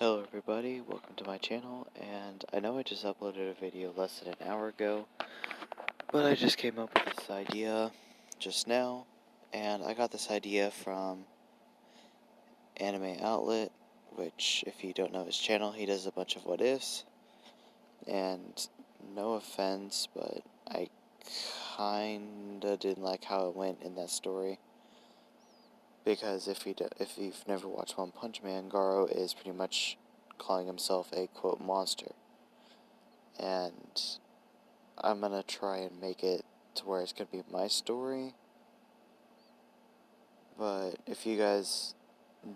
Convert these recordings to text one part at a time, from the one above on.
Hello everybody, welcome to my channel, and I know I just uploaded a video less than an hour ago, but I just came up with this idea just now, and I got this idea from Anime Outlet, which, if you don't know his channel, he does a bunch of what-ifs, and no offense, but I kinda didn't like how it went in that story. Because if you've never watched One Punch Man, Garu is pretty much calling himself a, quote, monster. And I'm gonna try and make it to where it's gonna be my story. But if you guys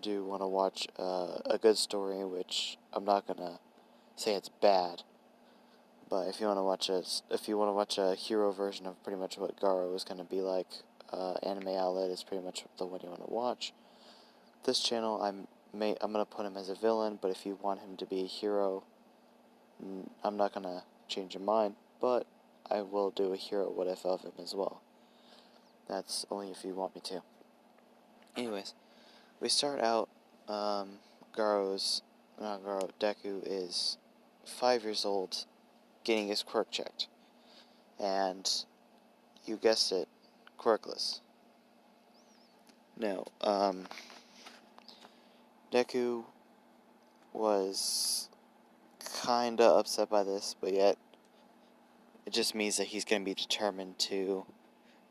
do want to watch a good story, which I'm not gonna say it's bad, but if you want to watch a hero version of pretty much what Garu is gonna be like, Anime Outlet is pretty much the one you want to watch. This channel, I'm gonna put him as a villain, but if you want him to be a hero, I'm not gonna change your mind, but I will do a hero what if of him as well. That's only if you want me to. Anyways, we start out, Deku is 5 years old, getting his quirk checked. And, you guessed it, quirkless. No, Deku was kinda upset by this, but yet it just means that he's gonna be determined to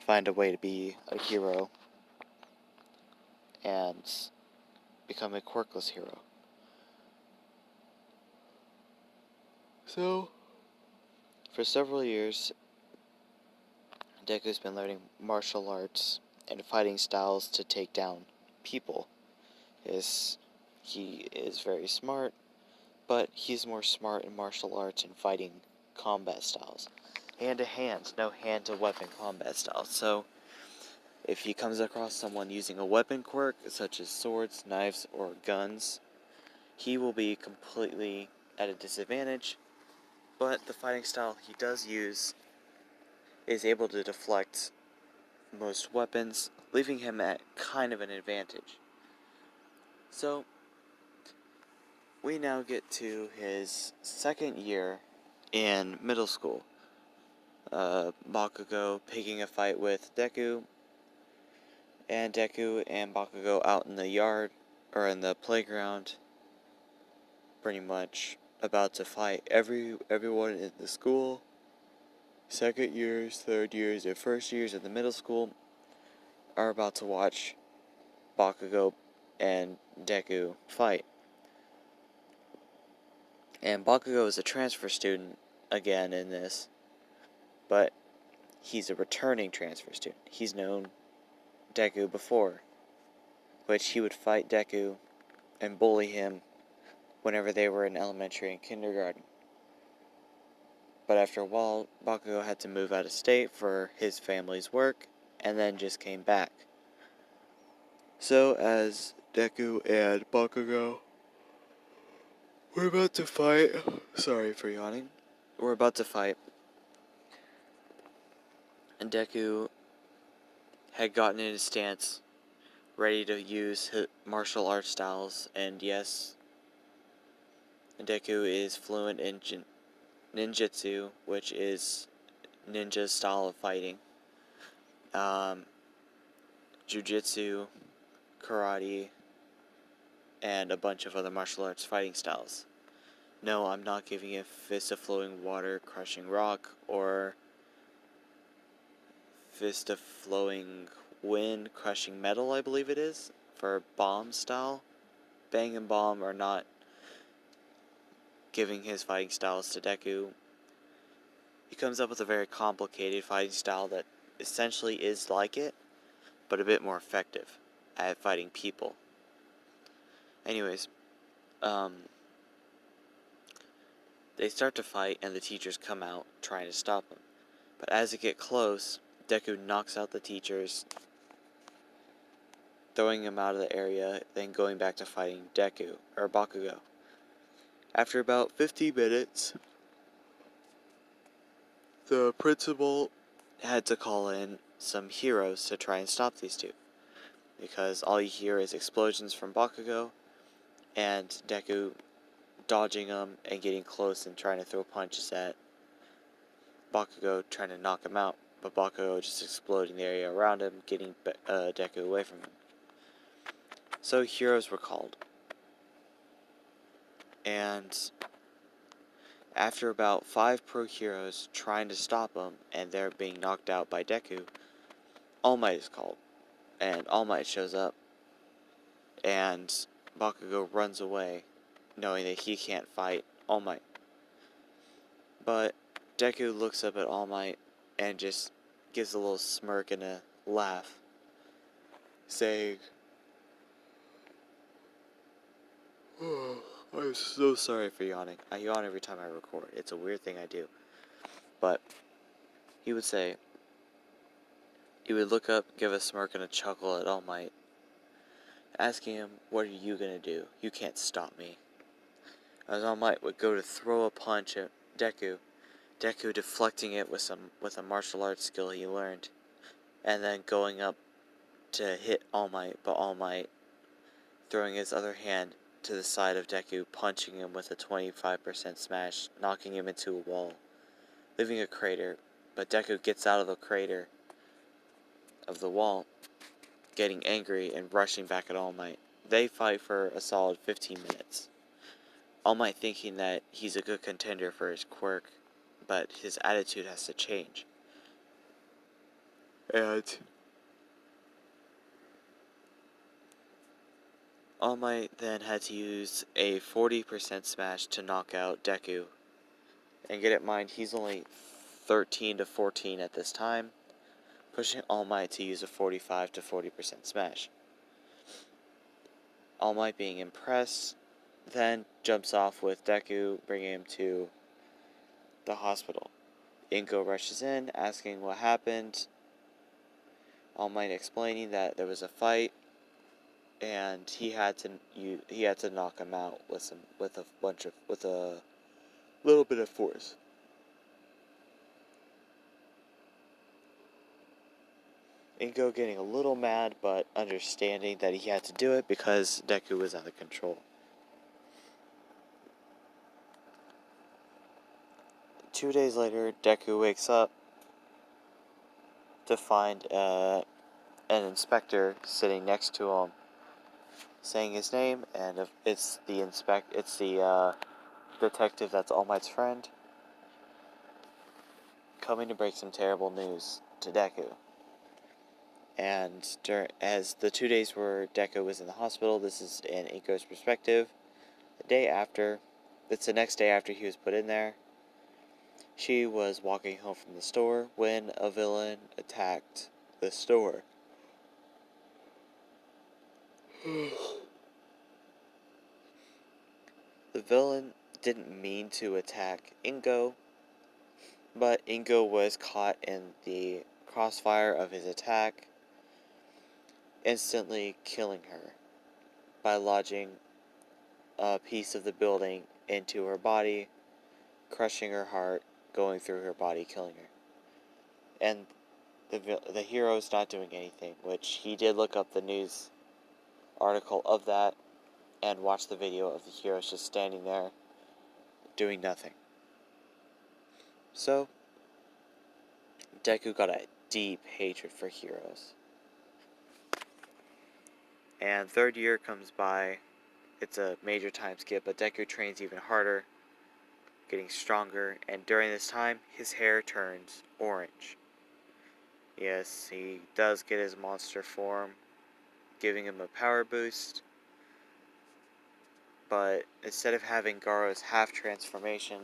find a way to be a hero and become a quirkless hero. So, for several years, Deku's been learning martial arts and fighting styles to take down people. He is very smart, but he's more smart in martial arts and fighting combat styles. Hand to hand, no hand to weapon combat styles. So, if he comes across someone using a weapon quirk, such as swords, knives, or guns, he will be completely at a disadvantage, but the fighting style he does use is able to deflect most weapons, leaving him at kind of an advantage. So, we now get to his second year in middle school. Bakugo picking a fight with Deku, and Deku and Bakugo out in the yard, or in the playground, pretty much about to fight everyone in the school. Second years, third years, and first years in the middle school are about to watch Bakugo and Deku fight. And Bakugo is a transfer student again in this, but he's a returning transfer student. He's known Deku before, which he would fight Deku and bully him whenever they were in elementary and kindergarten. But after a while, Bakugo had to move out of state for his family's work, and then just came back. So, as Deku and Bakugo were about to fight, sorry for yawning, we're about to fight, and Deku had gotten in his stance, ready to use his martial arts styles, and yes, Deku is fluent in ninjutsu, which is ninja style of fighting, jujitsu, karate, and a bunch of other martial arts fighting styles. No, I'm not giving a fist of flowing water crushing rock, or fist of flowing wind crushing metal, I believe it is, for bomb style. Bang and Bomb are not giving his fighting styles to Deku. He comes up with a very complicated fighting style that essentially is like it, but a bit more effective at fighting people. Anyways, they start to fight and the teachers come out trying to stop them. But as they get close, Deku knocks out the teachers, throwing him out of the area, then going back to fighting Bakugo. After about 50 minutes, the principal had to call in some heroes to try and stop these two, because all you hear is explosions from Bakugo, and Deku dodging him and getting close and trying to throw punches at Bakugo, trying to knock him out, but Bakugo just exploding the area around him, getting Deku away from him. So heroes were called. And after about 5 pro heroes trying to stop him, and they're being knocked out by Deku, All Might is called. And All Might shows up, and Bakugo runs away, knowing that he can't fight All Might. But Deku looks up at All Might and just gives a little smirk and a laugh, saying, "Oh, I'm so sorry for yawning. I yawn every time I record. It's a weird thing I do." But he would say, he would look up, give a smirk and a chuckle at All Might, asking him, "What are you gonna do? You can't stop me." As All Might would go to throw a punch at Deku deflecting it with a martial arts skill he learned, and then going up to hit All Might, but All Might throwing his other hand to the side of Deku, punching him with a 25% smash, knocking him into a wall, leaving a crater, but Deku gets out of the crater of the wall, getting angry and rushing back at All Might. They fight for a solid 15 minutes. All Might thinking that he's a good contender for his quirk, but his attitude has to change. And All Might then had to use a 40% smash to knock out Deku. And get in mind, he's only 13 to 14 at this time, pushing All Might to use a 45 to 40% smash. All Might being impressed, then jumps off with Deku, bringing him to the hospital. Inko rushes in, asking what happened. All Might explaining that there was a fight, and he had to knock him out with a little bit of force. Inko getting a little mad, but understanding that he had to do it because Deku was out of control. 2 days later, Deku wakes up to find an inspector sitting next to him, saying his name, and it's the detective that's All Might's friend, coming to break some terrible news to Deku. And as the 2 days where Deku was in the hospital, this is in Inko's perspective. It's the next day after he was put in there. She was walking home from the store when a villain attacked the store. The villain didn't mean to attack Inko, but Inko was caught in the crossfire of his attack, instantly killing her by lodging a piece of the building into her body, crushing her heart, going through her body, killing her. And the hero's not doing anything, which he did look up the news article of that and watch the video of the heroes just standing there doing nothing. So Deku got a deep hatred for heroes. And third year comes by. It's a major time skip, but Deku trains even harder, getting stronger, and during this time, his hair turns orange. Yes, he does get his monster form, giving him a power boost, but instead of having Garo's half transformation,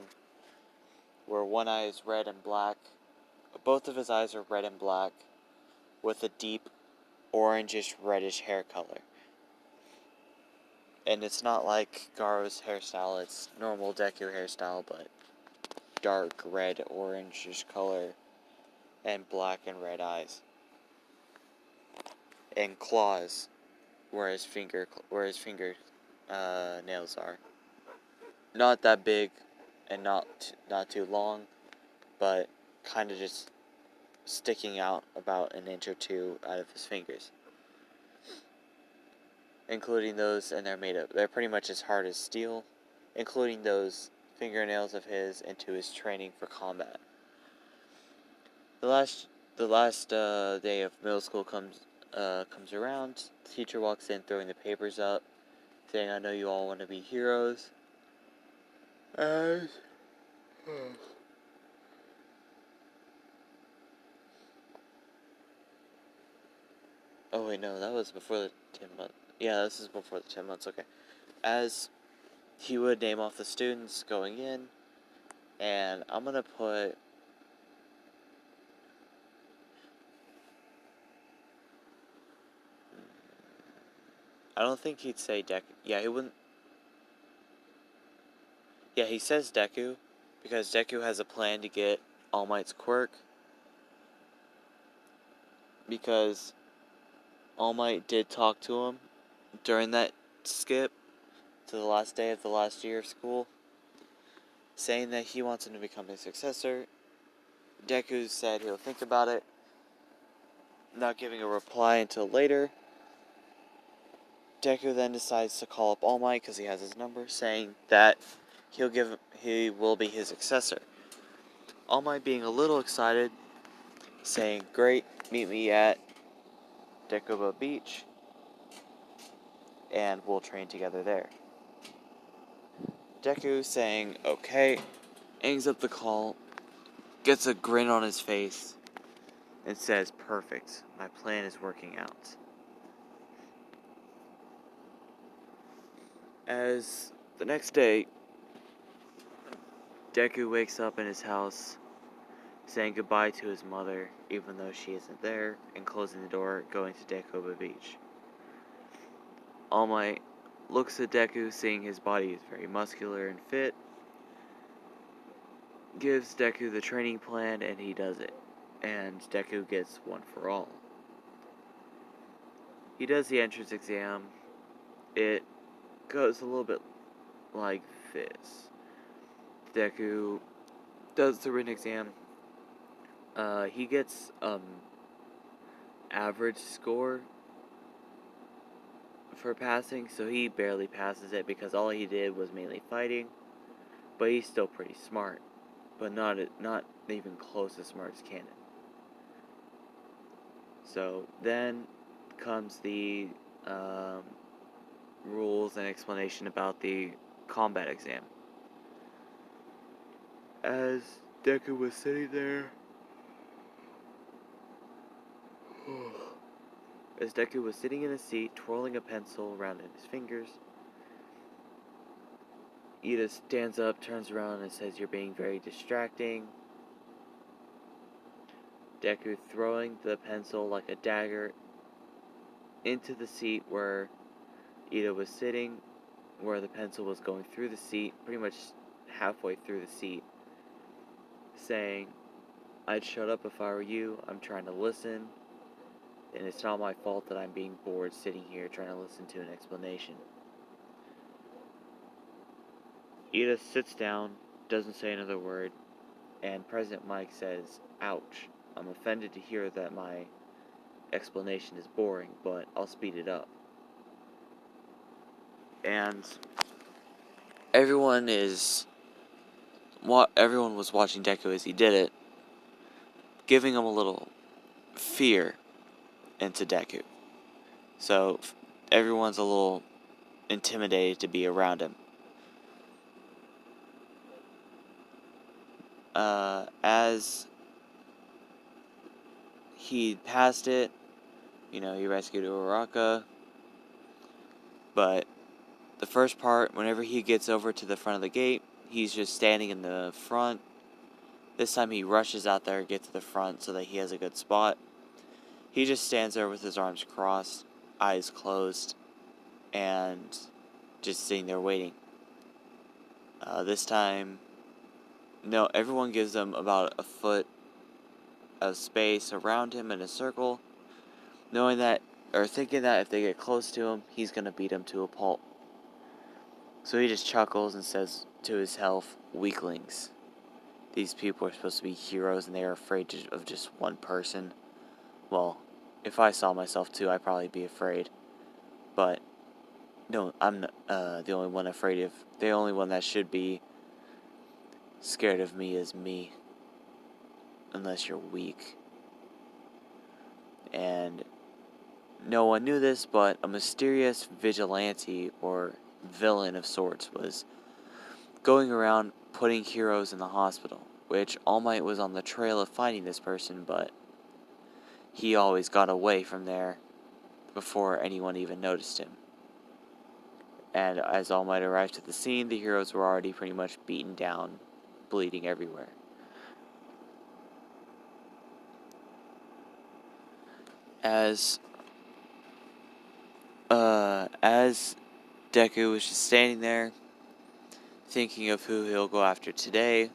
where one eye is red and black, both of his eyes are red and black, with a deep orangish reddish hair color. And it's not like Garo's hairstyle, it's normal Deku hairstyle, but dark red orangish color, and black and red eyes. And claws where his finger nails are. Not that big and not too long, but kind of just sticking out about an inch or two out of his fingers. Including those, and they're pretty much as hard as steel, including those fingernails of his, into his training for combat. The last day of middle school comes around. The teacher walks in, throwing the papers up, saying, "I know you all want to be heroes." And oh wait, no, that was before the 10 months. Yeah, this is before the 10 months. Okay. As he would name off the students going in, and I'm gonna put. I don't think he'd say Deku. Yeah, he wouldn't. Yeah, he says Deku, because Deku has a plan to get All Might's quirk. Because All Might did talk to him during that skip to the last day of the last year of school, saying that he wants him to become his successor. Deku said he'll think about it, not giving a reply until later. Deku then decides to call up All Might because he has his number, saying that he will be his successor. All Might being a little excited, saying, "Great, meet me at Deku Beach, and we'll train together there." Deku saying, "Okay," hangs up the call, gets a grin on his face, and says, "Perfect, my plan is working out." As the next day, Deku wakes up in his house, saying goodbye to his mother, even though she isn't there, and closing the door, going to Deku Beach. All Might looks at Deku, seeing his body is very muscular and fit, gives Deku the training plan, and he does it. And Deku gets one for all. He does the entrance exam. It goes a little bit like this. Deku does the written exam. He gets average score for passing, so he barely passes it because all he did was mainly fighting. But he's still pretty smart, but not even close as smart as Canon. So then comes the rules and explanation about the combat exam. As Deku was sitting there, in a seat, twirling a pencil around in his fingers, Ida stands up, turns around, and says, "You're being very distracting." Deku throwing the pencil like a dagger into the seat where Ida was sitting, where the pencil was going through the seat, pretty much halfway through the seat, saying, "I'd shut up if I were you. I'm trying to listen, and it's not my fault that I'm being bored sitting here trying to listen to an explanation." Ida sits down, doesn't say another word, and President Mike says, "Ouch, I'm offended to hear that my explanation is boring, but I'll speed it up." And everyone was watching Deku as he did it, giving him a little fear into Deku. So everyone's a little intimidated to be around him. As he passed it, he rescued Uraraka. But the first part, whenever he gets over to the front of the gate, he's just standing in the front. This time he rushes out there, gets to the front so that he has a good spot. He just stands there with his arms crossed, eyes closed, and just sitting there waiting. This time, no, everyone gives him about a foot of space around him in a circle, thinking that if they get close to him, he's going to beat him to a pulp. So he just chuckles and says to his health, "Weaklings. These people are supposed to be heroes and they are afraid of just one person." Well, if I saw myself too, I'd probably be afraid. But No, I'm the only one afraid of. The only one that should be scared of me is me. Unless you're weak. And no one knew this, but a mysterious vigilante or villain of sorts was going around putting heroes in the hospital, which All Might was on the trail of finding this person, but he always got away from there before anyone even noticed him. And as All Might arrived at the scene, the heroes were already pretty much beaten down, bleeding everywhere. As Deku was just standing there, thinking of who he'll go after today,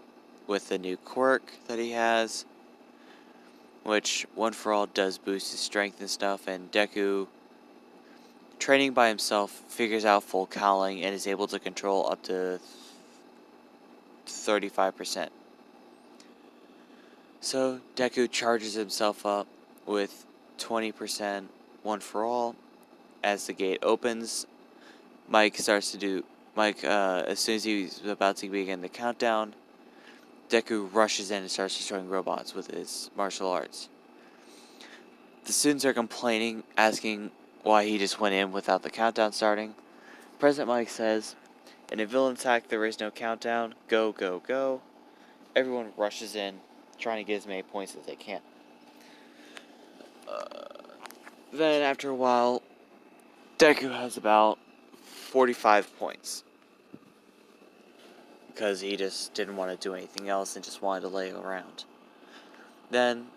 with the new quirk that he has, which, One For All, does boost his strength and stuff, and Deku, training by himself, figures out full cowling and is able to control up to 35%. So, Deku charges himself up with 20% One For All. As the gate opens, Mike, as soon as he's about to begin the countdown, Deku rushes in and starts destroying robots with his martial arts. The students are complaining, asking why he just went in without the countdown starting. President Mike says, "In a villain attack, there is no countdown. Go, go, go." Everyone rushes in, trying to get as many points as they can. Then, after a while, Deku has about 45 points. Because he just didn't want to do anything else and just wanted to lay around. Then,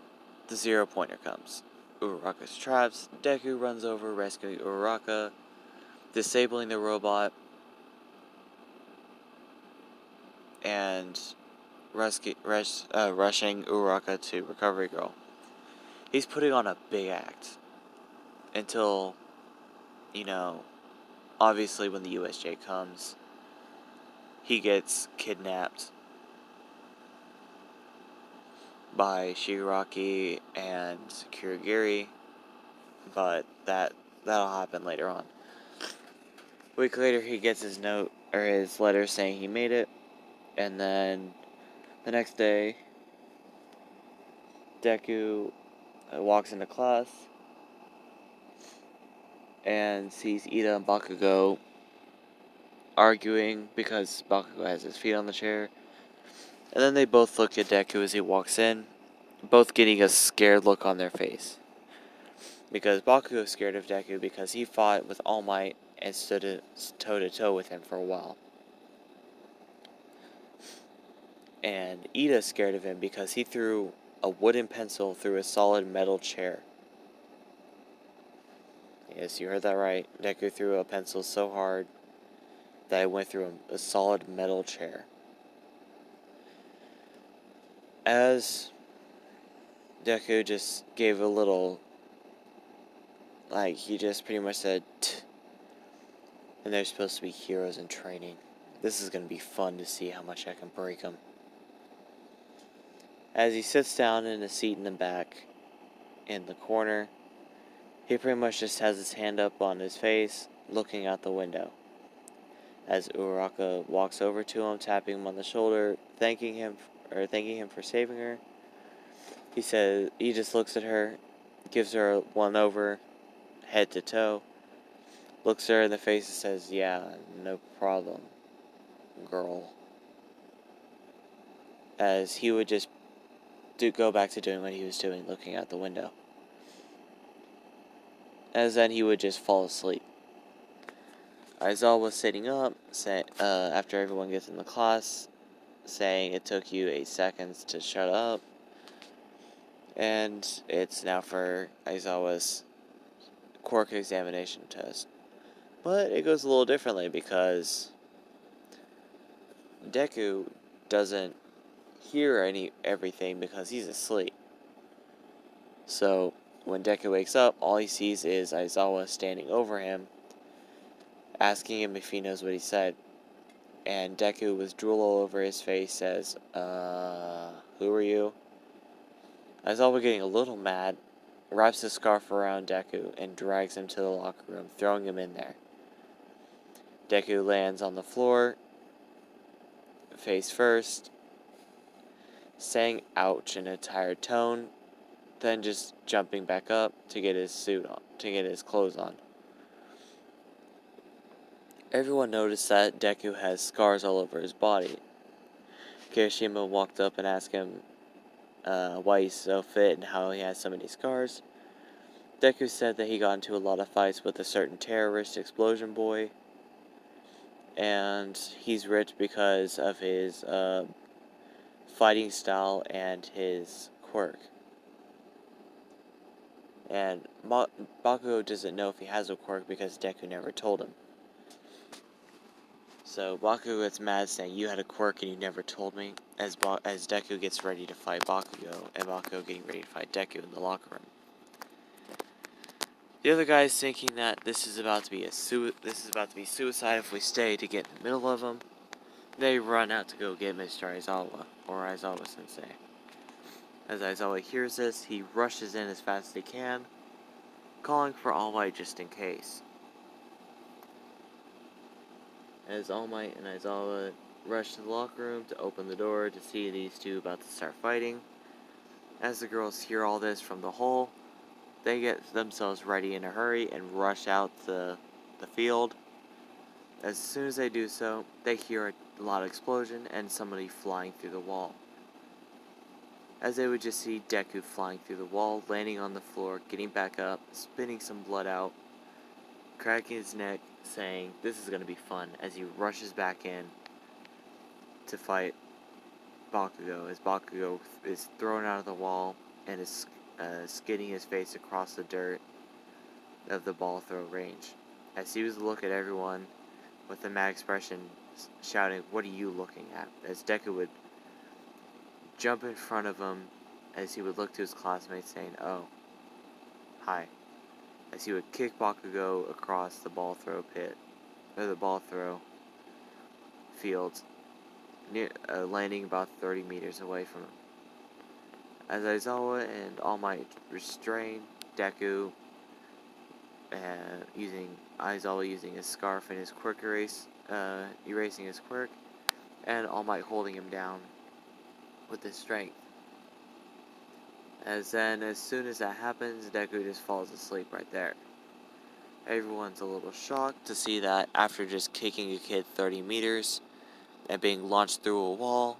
the 0-pointer comes. Uraraka's traps. Deku runs over, rescuing Uraraka, disabling the robot, and rushing Uraraka to Recovery Girl. He's putting on a big act. Until, obviously when the USJ comes, he gets kidnapped by Shigaraki and Kurogiri, but that'll happen later on. A week later, he gets his note, or his letter saying he made it, and then the next day, Deku walks into class and sees Ida and Bakugo arguing because Bakugo has his feet on the chair. And then they both look at Deku as he walks in, both getting a scared look on their face. Because Bakugo's scared of Deku because he fought with All Might and stood toe-to-toe with him for a while. And Ida's scared of him because he threw a wooden pencil through a solid metal chair. Yes, you heard that right. Deku threw a pencil so hard that it went through a solid metal chair. As Deku just gave a little, he just pretty much said, "Tch," and they're supposed to be heroes in training. This is going to be fun to see how much I can break them. As he sits down in a seat in the back, in the corner, he pretty much just has his hand up on his face, looking out the window. As Uraraka walks over to him, tapping him on the shoulder, thanking him for saving her, he just looks at her, gives her a one over, head to toe, looks her in the face and says, "Yeah, no problem, girl." As he would just go back to doing what he was doing, looking out the window. As then he would just fall asleep. Aizawa was sitting up, after everyone gets in the class, saying it took you 8 seconds to shut up. And it's now for Aizawa's Quirk examination test. But it goes a little differently because Deku doesn't hear everything because he's asleep. So when Deku wakes up, all he sees is Aizawa standing over him, asking him if he knows what he said. And Deku, with drool all over his face, says, "Who are you?" Aizawa, getting a little mad, wraps his scarf around Deku and drags him to the locker room, throwing him in there. Deku lands on the floor, face first, saying ouch in a tired tone, then just jumping back up to get his suit on, to get his clothes on. Everyone noticed that Deku has scars all over his body. Kirishima walked up and asked him why he's so fit and how he has so many scars. Deku said that he got into a lot of fights with a certain terrorist explosion boy, and he's rich because of his fighting style and his quirk. And Bakugo doesn't know if he has a quirk because Deku never told him. So Bakugo gets mad, saying, "You had a quirk and you never told me," as Deku gets ready to fight Bakugo, and Bakugo getting ready to fight Deku in the locker room. The other guy is thinking that this is about to be suicide if we stay to get in the middle of them. They run out to go get Mr. Aizawa, or Aizawa Sensei. As Aizawa hears this, he rushes in as fast as he can, calling for All Might just in case. As All Might and Aizawa rush to the locker room to open the door to see these two about to start fighting. As the girls hear all this from the hall, they get themselves ready in a hurry and rush out the field. As soon as they do so, they hear a loud explosion and somebody flying through the wall. As they would just see Deku flying through the wall, landing on the floor, getting back up, spitting some blood out, cracking his neck, saying, "This is going to be fun," as he rushes back in to fight Bakugo, as Bakugo is thrown out of the wall and is skidding his face across the dirt of the ball throw range. As he was to look at everyone with a mad expression, shouting, "What are you looking at?" As Deku would jump in front of him, as he would look to his classmates, saying, "Oh, hi," as he would kick Bakugo across the ball throw pit, or the ball throw field, landing about 30 meters away from him. As Aizawa and All Might restrain Deku, Aizawa using his scarf and his quirk erasing his quirk, and All Might holding him down with his strength. As soon as that happens, Deku just falls asleep right there. Everyone's a little shocked to see that after just kicking a kid 30 meters and being launched through a wall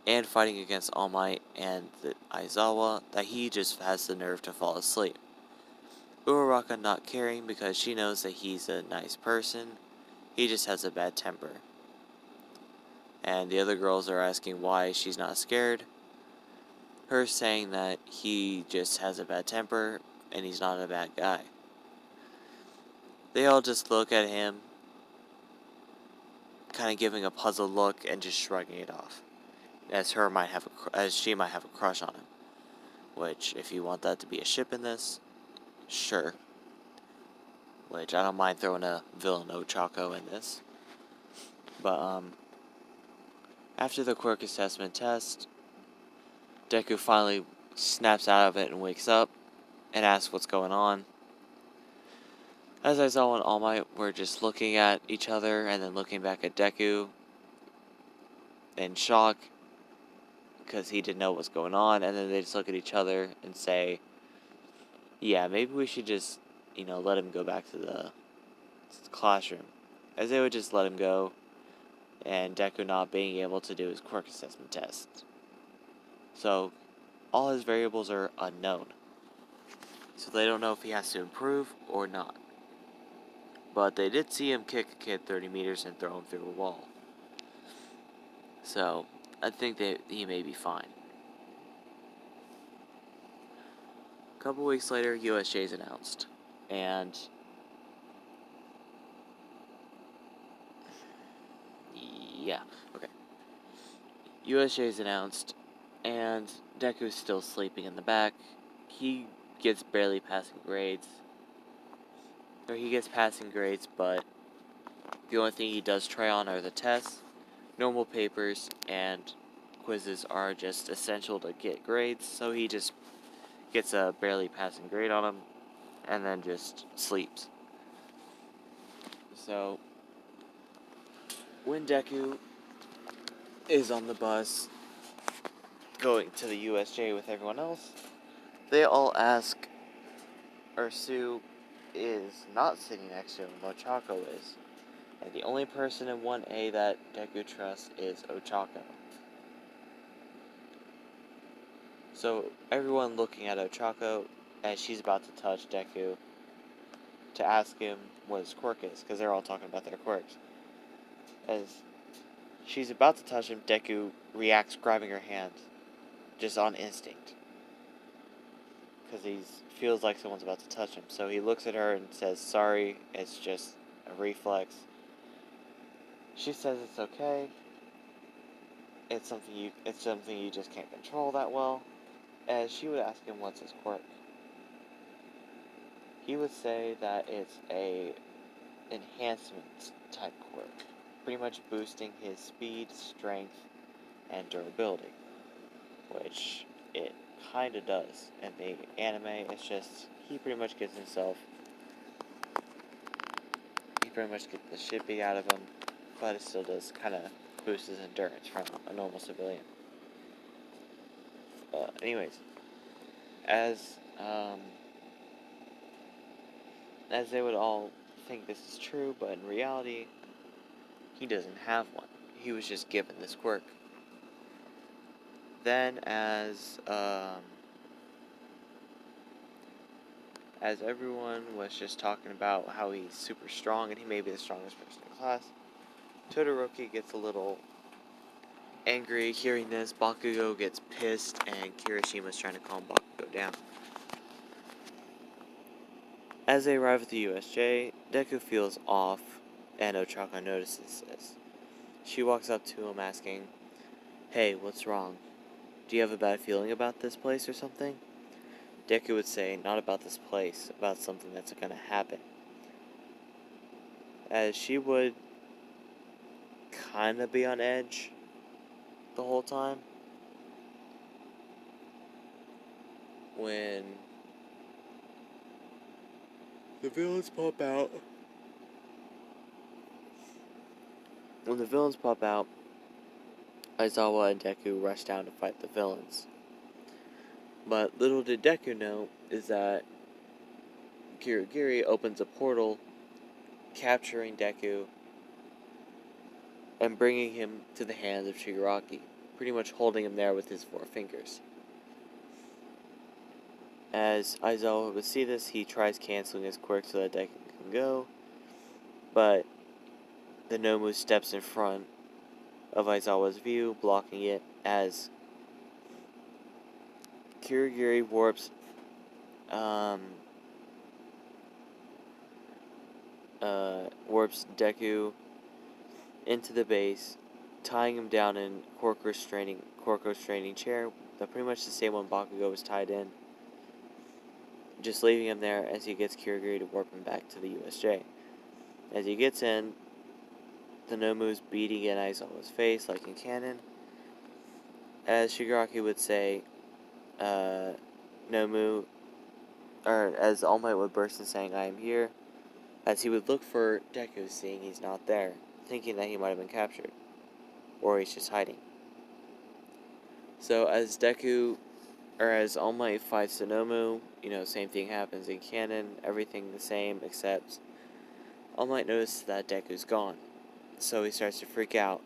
and fighting against All Might and Aizawa, that he just has the nerve to fall asleep. Uraraka not caring because she knows that he's a nice person, he just has a bad temper. And the other girls are asking why she's not scared. Her saying that he just has a bad temper and he's not a bad guy. They all just look at him, kind of giving a puzzled look and just shrugging it off, as she might have a crush on him. Which, if you want that to be a ship in this, sure. Which I don't mind throwing a villain Ochako in this. But after the quirk assessment test, Deku finally snaps out of it and wakes up and asks what's going on. As Aizawa and All Might were just looking at each other and then looking back at Deku in shock because he didn't know what was going on, and then they just look at each other and say, "Yeah, maybe we should just, let him go back to the classroom." As they would just let him go, and Deku not being able to do his quirk assessment test. So, all his variables are unknown. So they don't know if he has to improve or not. But they did see him kick a kid 30 meters and throw him through a wall. So, I think that he may be fine. A couple weeks later, USJ is announced. And yeah, okay. USJ is announced, and Deku's still sleeping in the back. He gets barely passing grades. Or he gets passing grades, but the only thing he does try on are the tests. Normal papers and quizzes are just essential to get grades, so he just gets a barely passing grade on them, and then just sleeps. So, when Deku is on the bus going to the USJ with everyone else, they all ask, Ursu is not sitting next to him, Ochako is. And the only person in 1A that Deku trusts is Ochako. So everyone looking at Ochako as she's about to touch Deku to ask him what his quirk is, because they're all talking about their quirks. As she's about to touch him, Deku reacts grabbing her hand, just on instinct. Because he feels like someone's about to touch him. So he looks at her and says, sorry, it's just a reflex. She says it's okay. It's something you just can't control that well. As she would ask him what's his quirk. He would say that it's a enhancement type quirk. Pretty much boosting his speed, strength, and durability. Which it kinda does. In the anime, it's just, he pretty much gets the shit beat out of him, but it still does kinda boost his endurance from a normal civilian. Anyways, as they would all think this is true, but in reality, he doesn't have one. He was just given this quirk. Then, as everyone was just talking about how he's super strong and he may be the strongest person in class, Todoroki gets a little angry hearing this. Bakugo gets pissed, and Kirishima's trying to calm Bakugo down. As they arrive at the USJ, Deku feels off, and Ochako notices this. She walks up to him asking, hey, what's wrong? Do you have a bad feeling about this place or something? Deku would say, not about this place, about something that's gonna happen. As she would kinda be on edge the whole time. When the villains pop out. Aizawa and Deku rush down to fight the villains. But little did Deku know is that Kirigiri opens a portal, capturing Deku and bringing him to the hands of Shigaraki, pretty much holding him there with his 4 fingers. As Aizawa would see this, he tries canceling his quirk so that Deku can go, but the Nomu steps in front of Aizawa's view, blocking it, as Kirigiri warps Deku into the base, tying him down in Quirko's restraining chair, pretty much the same one Bakugo was tied in, just leaving him there as he gets Kirigiri to warp him back to the USJ. As he gets in, the Nomu's beating in Aizawa's face like in canon, as Shigaraki would say, Nomu, or as All Might would burst in saying, I am here, as he would look for Deku, seeing he's not there, thinking that he might have been captured, or he's just hiding. So as All Might fights the Nomu, same thing happens in canon, everything the same, except All Might notices that Deku's gone, so he starts to freak out,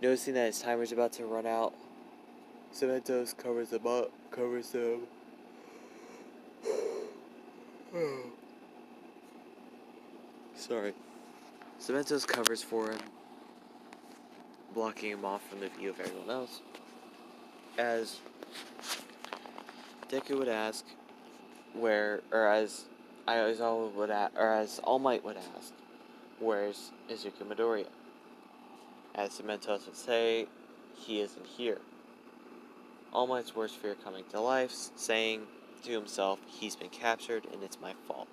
noticing that his timer's about to run out. Cementos covers them. Sorry. Cementos covers for him, blocking him off from the view of everyone else. As Deku would ask as All Might would ask, where's Izuku Midoriya? As Cementos would say, he isn't here. All Might's worst fear coming to life, saying to himself, he's been captured and it's my fault.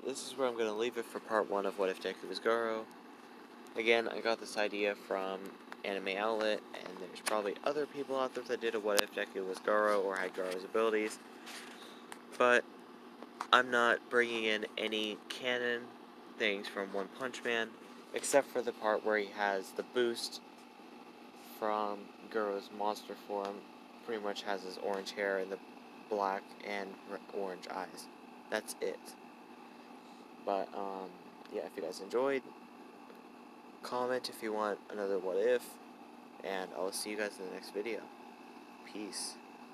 This is where I'm going to leave it for part 1 of What If Deku Was Garo. Again, I got this idea from Anime Outlet, and there's probably other people out there that did a What If Deku Was Garo or had Garo's abilities. But I'm not bringing in any canon things from One Punch Man, except for the part where he has the boost from Garu's monster form. Pretty much has his orange hair and the black and orange eyes. That's it. But, yeah, if you guys enjoyed, comment if you want another what if, and I'll see you guys in the next video. Peace.